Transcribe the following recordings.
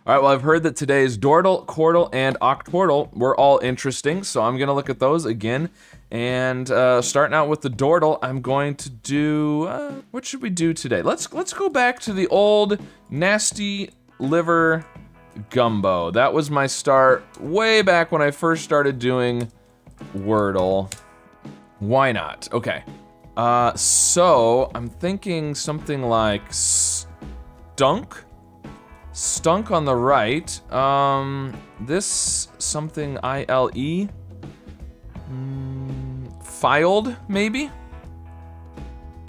All right, well, I've heard that today's Dordle, Quordle, and Octordle were all interesting, so I'm gonna look at those again. And starting out with the Dordle, I'm going to do, what should we do today? Let's go back to the old nasty liver gumbo. That was my start way back when I first started doing Wordle. Why not? Okay. So I'm thinking something like stunk. Stunk on the right. This something I-L-E. Filed, maybe?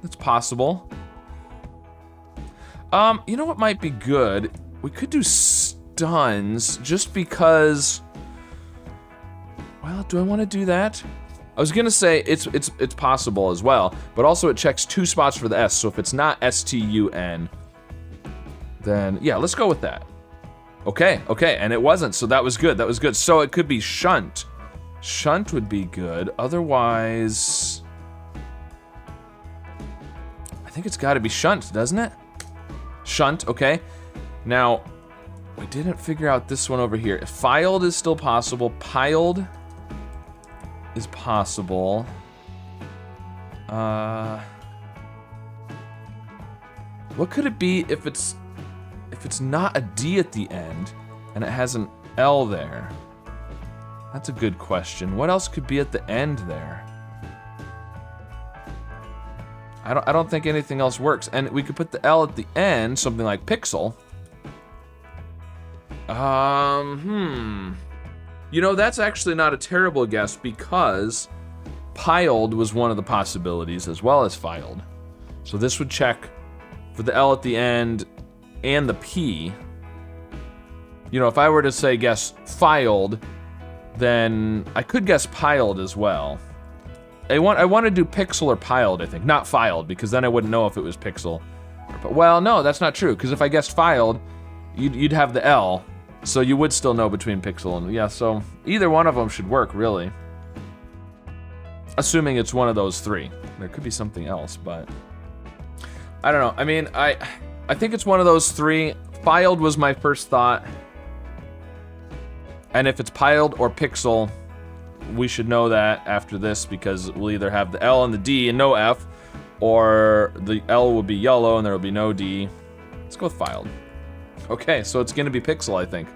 That's possible. You know what might be good? We could do stuns, just because... Well, do I want to do that? I was gonna say it's possible as well, but also it checks 2 spots for the S, so if it's not S-T-U-N, then yeah, let's go with that. Okay, and it wasn't, so that was good, So it could be shunt. Shunt would be good, otherwise... I think it's gotta be shunt, doesn't it? Shunt, okay. Now, we didn't figure out this one over here. Filed is still possible, piled is possible. What could it be if it's not a D at the end and it has an L there? That's a good question. What else could be at the end there? I don't think anything else works. And we could put the L at the end, something like pixel. You know, that's actually not a terrible guess because piled was one of the possibilities as well as filed. So this would check for the L at the end and the P. You know, if I were to say guess filed, then I could guess piled as well. I want to do pixel or piled, I think, not filed, because then I wouldn't know if it was pixel. Well, no, that's not true, because if I guessed filed, you'd have the L. So you would still know between pixel and, yeah, so either one of them should work, really. Assuming it's one of those 3. There could be something else, but... I don't know, I mean, I think it's one of those 3. Filed was my first thought. And if it's piled or pixel, we should know that after this, because we'll either have the L and the D and no F, or the L will be yellow and there will be no D. Let's go with filed. Okay, so it's gonna be pixel, I think.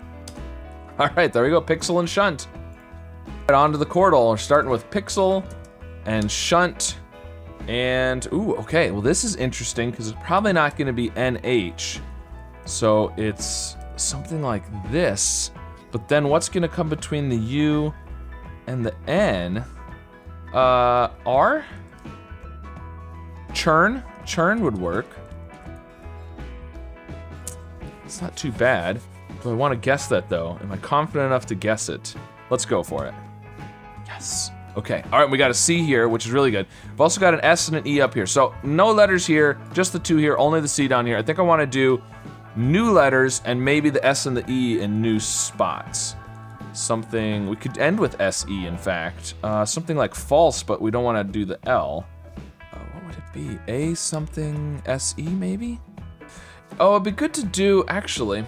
All right, there we go, pixel and shunt. Right, on to the Cordal. We're starting with pixel and shunt. And, ooh, okay, well this is interesting because it's probably not gonna be NH. So it's something like this, but then what's gonna come between the U and the N? R? Churn? Churn would work. It's not too bad. Do I want to guess that, though? Am I confident enough to guess it? Let's go for it. Yes. Okay. All right, we got a C here, which is really good. I've also got an S and an E up here. So no letters here, just the 2 here, only the C down here. I think I want to do new letters and maybe the S and the E in new spots. Something, we could end with SE, in fact. Something like false, but we don't want to do the L. What would it be? A something SE, maybe? Oh, it'd be good to do, actually,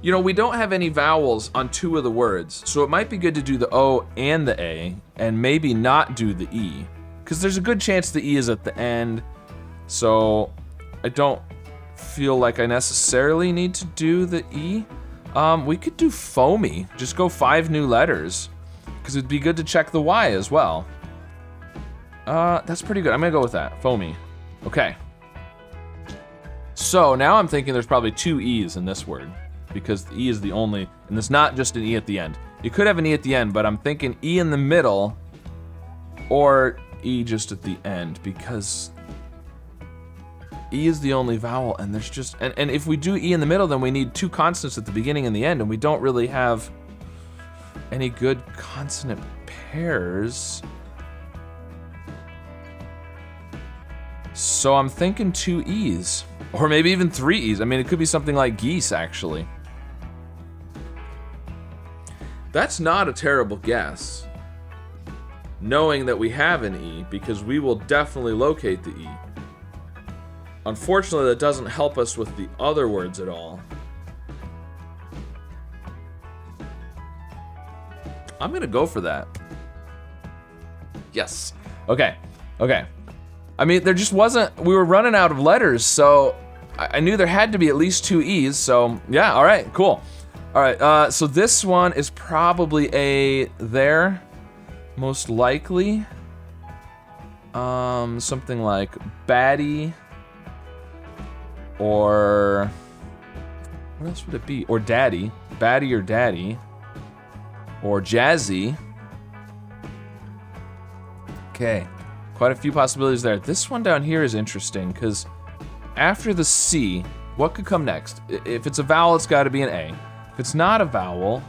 You know, we don't have any vowels on 2 of the words, so it might be good to do the O and the A, and maybe not do the E. Because there's a good chance the E is at the end, so I don't feel like I necessarily need to do the E. We could do foamy, just go 5 new letters, because it'd be good to check the Y as well. That's pretty good, I'm gonna go with that, foamy. Okay. So now I'm thinking there's probably 2 E's in this word, because the E is the only, and there's not just an E at the end. You could have an E at the end, but I'm thinking E in the middle, or E just at the end, because E is the only vowel, and there's just, and if we do E in the middle, then we need 2 consonants at the beginning and the end, and we don't really have any good consonant pairs. So I'm thinking 2 E's, or maybe even 3 E's. I mean, it could be something like geese, actually. That's not a terrible guess, knowing that we have an E, because we will definitely locate the E. Unfortunately, that doesn't help us with the other words at all. I'm gonna go for that. Yes. Okay. Okay. I mean, there just wasn't, we were running out of letters, so I knew there had to be at least 2 E's, so yeah, all right, cool. All right, so this one is probably a there, most likely. Something like baddie, or what else would it be? Or daddy, baddie or daddy, or jazzy. Okay, quite a few possibilities there. This one down here is interesting because after the C, what could come next? If it's a vowel, it's got to be an A. If it's not a vowel,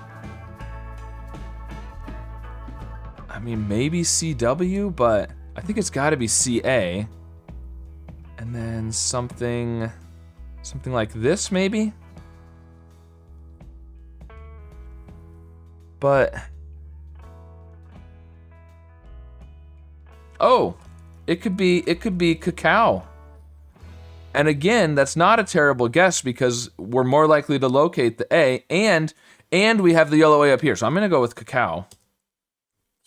I mean, maybe CW, but I think it's got to be CA. And then something like this, maybe? But oh, it could be cacao. And again, that's not a terrible guess because we're more likely to locate the A, and we have the yellow A up here. So I'm gonna go with cacao.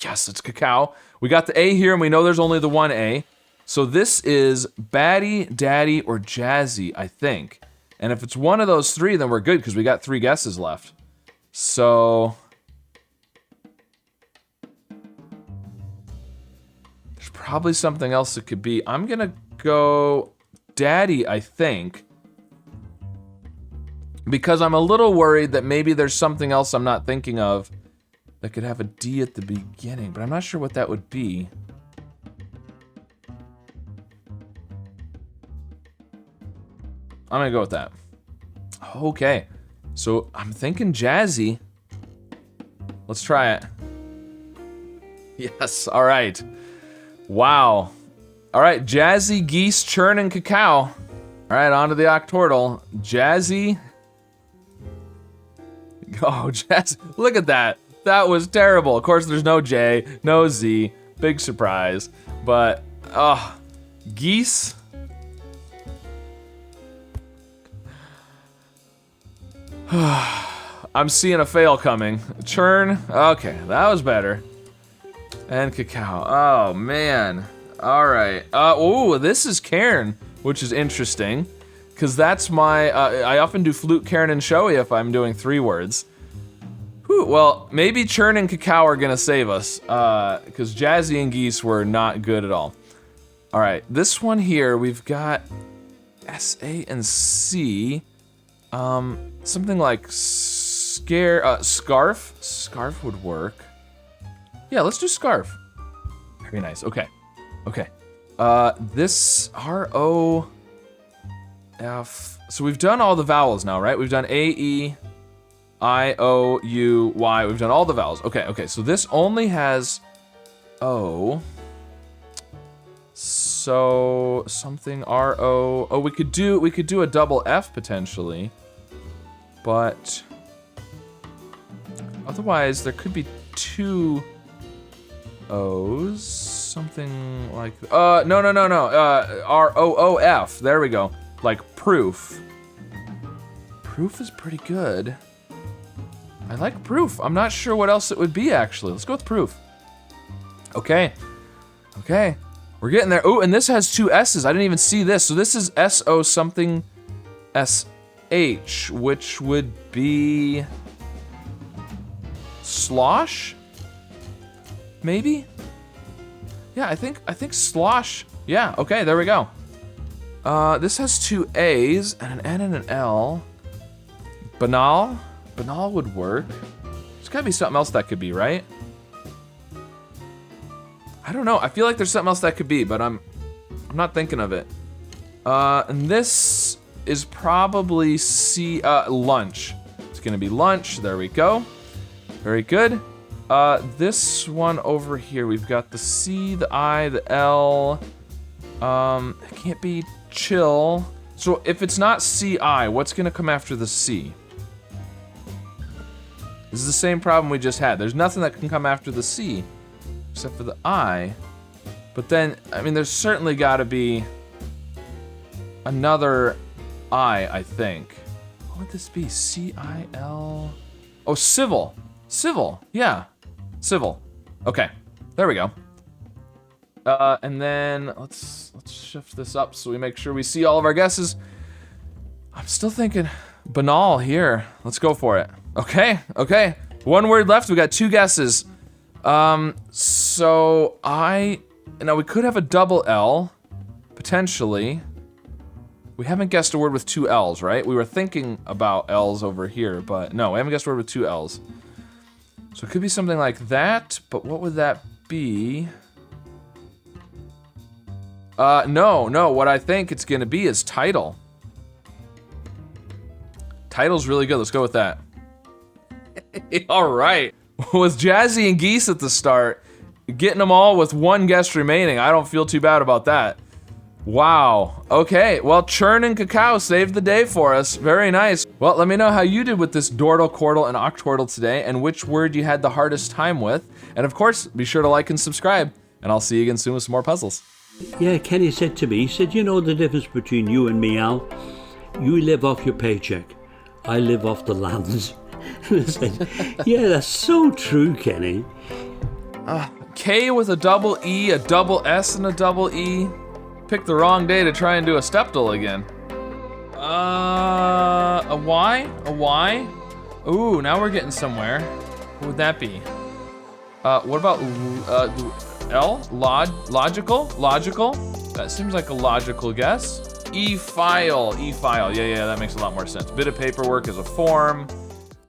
Yes, it's cacao. We got the A here, and we know there's only the one A. So this is baddie, daddy, or jazzy, I think. And if it's one of those 3, then we're good because we got 3 guesses left. So there's probably something else it could be. I'm gonna go daddy, I think, because I'm a little worried that maybe there's something else I'm not thinking of that could have a D at the beginning, but I'm not sure what that would be. I'm gonna go with that. Okay, so I'm thinking jazzy. Let's try it. Yes, all right. Wow. All right, jazzy, geese, churn, and cacao. All right, on to the Octordle. Jazzy. Oh, jazz. Look at that. That was terrible. Of course, there's no J, no Z. Big surprise. But, geese. I'm seeing a fail coming. Churn. Okay, that was better. And cacao. Oh, man. All right. Ooh, this is Cairn, which is interesting, because that's my. I often do flute, Cairn, and showy if I'm doing 3 words. Whew, well, maybe churn and cacao are gonna save us, because jazzy and geese were not good at all. All right, this one here we've got S, A, and C. Something like scarf. Scarf would work. Yeah, let's do scarf. Very nice. Okay. Okay, this R-O-F, so we've done all the vowels now, right? We've done A, E, I, O, U, Y, we've done all the vowels. Okay, so this only has O, so something R-O, oh, we could do a double F potentially, but otherwise there could be 2 O's, something like, no, R-O-O-F, there we go, like proof. Proof is pretty good. I like proof. I'm not sure what else it would be, actually. Let's go with proof. Okay, we're getting there. Oh, and this has 2 S's, I didn't even see this, so this is S-O something S-H, which would be slosh? Maybe? Yeah, I think slosh. Yeah, okay, there we go. This has 2 A's and an N and an L. Banal? Banal would work. There's gotta be something else that could be, right? I don't know. I feel like there's something else that could be, but I'm not thinking of it. And this is probably lunch. It's gonna be lunch. There we go. Very good. This one over here, we've got the C, the I, the L. It can't be chill. So if it's not CI, what's gonna come after the C? This is the same problem we just had. There's nothing that can come after the C, except for the I. But then, I mean, there's certainly gotta be another I think. What would this be? C-I-L? Oh, civil. Civil, yeah. Civil. Okay, there we go. And then let's shift this up so we make sure we see all of our guesses. I'm still thinking banal here. Let's go for it. Okay, okay. One word left. We got 2 guesses. So now we could have a double L, potentially. We haven't guessed a word with 2 L's, right? We were thinking about L's over here, but no, we haven't guessed a word with 2 L's. So it could be something like that, but what would that be? No, what I think it's gonna be is title. Title's really good, let's go with that. All right, with Jazzy and Geese at the start, getting them all with 1 guess remaining, I don't feel too bad about that. Wow, okay, well, Churn and Cacao saved the day for us, very nice. Well, let me know how you did with this Dordle, Quordle, and Octordle today, and which word you had the hardest time with. And of course, be sure to like and subscribe, and I'll see you again soon with some more puzzles. Yeah, Kenny said to me, he said, you know the difference between you and me, Al? You live off your paycheck. I live off the lands. I said, yeah, that's so true, Kenny. K with a double E, a double S, and a double E. Picked the wrong day to try and do a stepdle again. A Y? A Y? Ooh, now we're getting somewhere. What would that be? What about L? Logical? Logical? That seems like a logical guess. E-file. E-file. Yeah, that makes a lot more sense. Bit of paperwork as a form.